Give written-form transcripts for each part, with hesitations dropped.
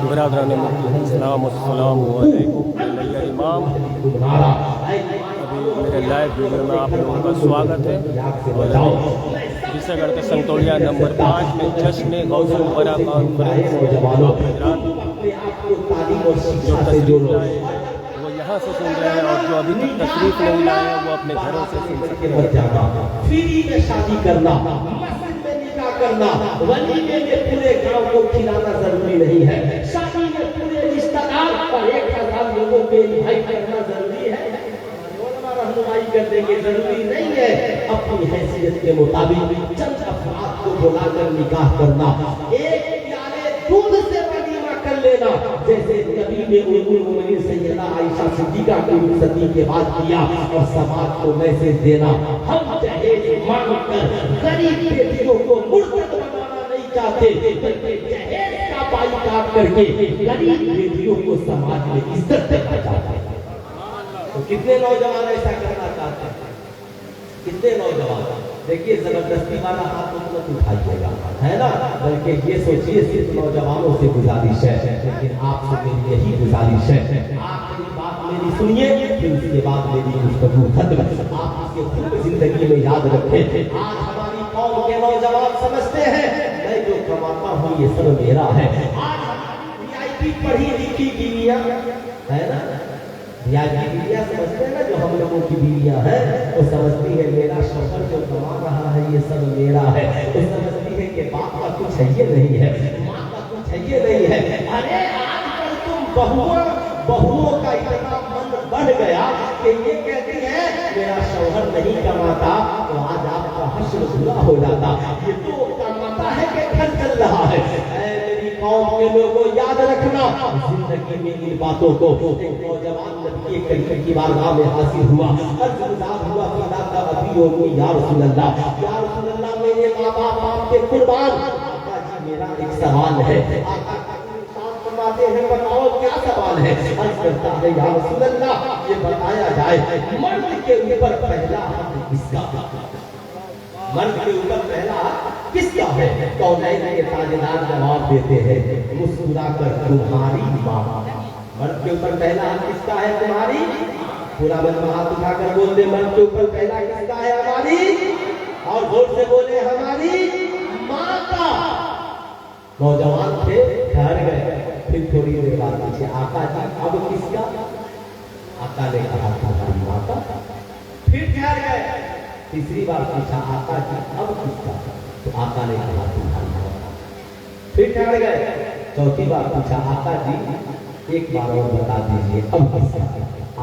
برادران السلام علیکم امام ابھی میرے لائیو ویڈیو میں آپ لوگوں کا سواگت ہے اور عیسیٰ گڑھ کے سنتولیا نمبر 5 میں جشن غوث الورا کانفرنس جو تشریف لائے وہ یہاں سے سن رہے ہیں اور جو ابھی تک تشریف نہیں لائے ہیں وہ اپنے گھروں سے سن سکتے ہیں۔ فری میں شادی کرنا، کرنا ولیمے میں پورے گاؤں کو کھلانا ضروری نہیں ہے، شادی میں پورے رشتہ دار پر 1000 لوگوں کو انوائٹ کرنا ضروری ہے، رہنمائی کرنے کی ضروری نہیں ہے۔ اپنی حیثیت کے مطابق چند افراد کو بلا کر نکاح کرنا، ایک پیالے دودھ سے ولیمہ کر لینا، جیسے نبی نے ام المؤمنین سیدہ عائشہ صدیقہ کو صدی کے بعد کیا، اور سماج کو میسج دینا، ہم جہیز مانگ کر غریب بیٹیوں کو مرتد بنانا نہیں چاہتے، بلکہ جہیز کا بائیکاٹ کر کے غریب بیٹیوں کو سماج میں عزت دینا چاہتے ہیں۔ تو کتنے نوجوان ایسا کرنا چاہتے ہیں؟ کتنے نوجوان؟ دیکھیے زبردستی والا ہاتھ مت اٹھائیے گا، ہے نا، بلکہ یہ سوچیے صرف نوجوانوں سے گزارش ہے، لیکن آپ سے میری یہی گزارش ہے، آپ میری بات میری سنیے، پھر اس کے بعد میری گفتگو ختم۔ آپ اسے خود زندگی میں یاد رکھیں۔ آج ہماری قوم کے نوجوان سمجھتے ہیں میں جو کماتا ہوں یہ سب میرا ہے۔ آج VIP پڑھی لکھی بیویاں ہے نا، بیویاں سمجھتے ہیں نا، جو ہم لوگوں کی بیویاں ہیں وہ سمجھتی ہے میرا شوہر جو کما رہا ہے یہ سب میرا ہے، وہ سمجھتی ہے کہ باپ کا کچھ ہے یہ نہیں ہے، ماں کا کچھ ہے یہ نہیں ہے۔ ارے آج کل تم بہوؤں کا اتنا من بڑھ گیا کہ یہ کہتی ہے میرا شوہر نہیں کماتا تو آج آپ کا حشر برا ہو جاتا، یہ تو کماتا ہے کہ گھر چل رہا ہے۔ قوم کے لوگوں یاد رکھنا، زندگی میں ان باتوں کو۔ ایک نوجوان نبی کریم کی بارگاہ میں حاضر ہوا، عرض گزار ہوا خدا کا ابی و امی، یا رسول اللہ، یا رسول اللہ میرے ماں باپ آپ کے قربان، آقا جی میرا ایک سوال ہے۔ آقا فرماتے ہیں بتاؤ کیا سوال ہے؟ عرض کرتا ہے یا رسول اللہ یہ بتایا جائے مرد کے اوپر پہلا حق کس کا؟ مرد کے اوپر پہلا کس کا ہے؟ کونین کے تاجدار جواب دیتے ہیں مسکرا کر تمہاری ماں۔ مرد کے اوپر پہلا حق کس کا ہے؟ تمہاری۔ پورا بدن ہاتھ اٹھا کر بول دے مرد کے اوپر پہلا کس کا ہے؟ ہماری۔ اور زور سے بولے ہماری ماں کا۔ نوجوان تھے ٹھہر گئے، پھر تھوڑی دیر بعد پوچھے آقا جی اب کس کا؟ آقا نے کہا تمہاری ماں کا۔ پھر ٹھہر گئے، تیسری بار پوچھا آقا جی اب کس کا؟ تو آقا نے کہا تمہاری ماں کا۔ پھر ٹھہر گئے، چوتھی بار پوچھا آقا جی ایک بار اور بتا دیجیے اب کس کا؟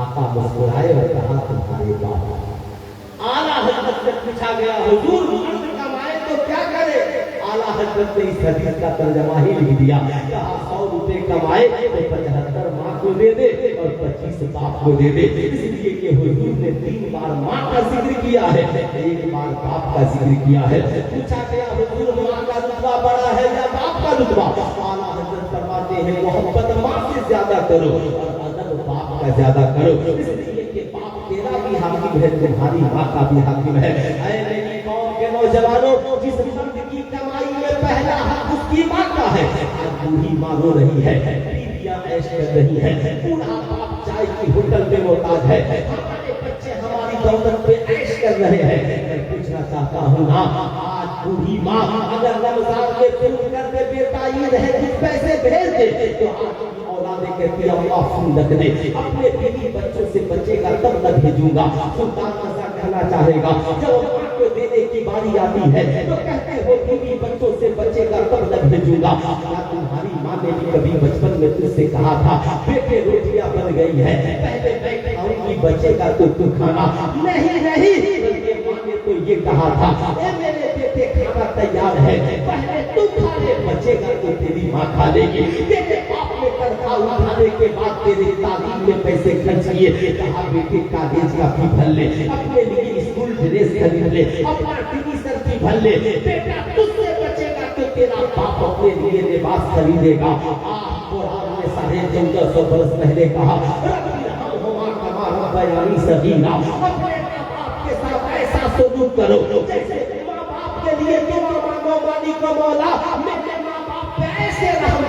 آقا مسکرائے اور کہا تمہارے باپ۔ اعلیٰ حضرت سے پوچھا گیا حضور مرد کمائے تو کیا کرے؟ اعلیٰ حضرت نے اس حدیث کا ترجمہ ہی لکھ دیا، کہا 100 روپے کمائے تو 75 ماں کو دے دے اور 25 باپ کو دے دے، اس لیے کہ حضور نے 3 بار ماں کا ذکر کیا ہے، 1 بار باپ کا ذکر کیا ہے۔ پوچھا گیا حضور ماں کا رتبہ بڑا ہے یا باپ کا رتبہ؟ اعلیٰ حضرت فرماتے ہیں محبت ماں سے زیادہ کرو اور ادب باپ کا زیادہ کرو، اس لیے کہ باپ تیرا بھی حاکم ہے تمہاری ماں کا بھی حاکم ہے۔ اے میری قوم کے نوجوانوں، جس مرد کی کمائی میں پہلا حق اس کی ماں کا ہے، آج بوڑھی ماں رو رہی ہے، بیویاں عیش کر رہی ہیں، بوڑھا باپ چائے کی ہوٹل میں محتاج ہے، ہمارے بچے ہماری دولت پہ عیش کر رہے ہیں۔ میں پوچھنا چاہتا ہوں نا، آج بوڑھی ماں اگر رمضان میں فلم کر دے بیٹا عید ہے کچھ پیسے بھیج دے، تو آج اولادیں کہتی اللہ فون رکھ دے، اپنے بیوی بچوں سے بچے گا تب نہ بھیجوں گا۔ سلطان رضا کہنا چاہے گا جب ماں کو دینے کی باری آتی ہے تو کہتے ہو بیوی بچوں سے بچے گا تب نہ بھیجوں گا۔ کیا تمہاری ماں نے بھی کبھی بچپن میں تجھ سے کہا تھا بیٹے روٹیاں بن گئی ہے پہلے میں کھاؤں گی بچے گا تو تو کھانا؟ نہیں نہیں، بلکہ ماں نے تو یہ کہا تھا اے میرے بیٹے کھانا تیار ہے پہلے تو کھا لے، بچے گا تو تیری ماں کھا لے گی۔ تیرے باپ نے تنخواہ اٹھانے کے بعد تیرے تعلیم میں پیسے خرچ کیے، کہا بیٹے کالج کا فی بھر لے، اپنے لیے اسکول ڈریس خرید لے، اپنا ٹیوشن فی بھر لے، بیٹا تجھ سے بچے گا تو تیرا باپ اپنے لیے لباس خریدے گا۔ قرآن نے 1450 برس پہلے کہا ربی ارحمہما کما ربیانی صغیرا، اپنے ماں باپ کے ساتھ ایسا سلوک کرو جیسے ماں باپ کے لیے تم مانگو مالک مولا میرے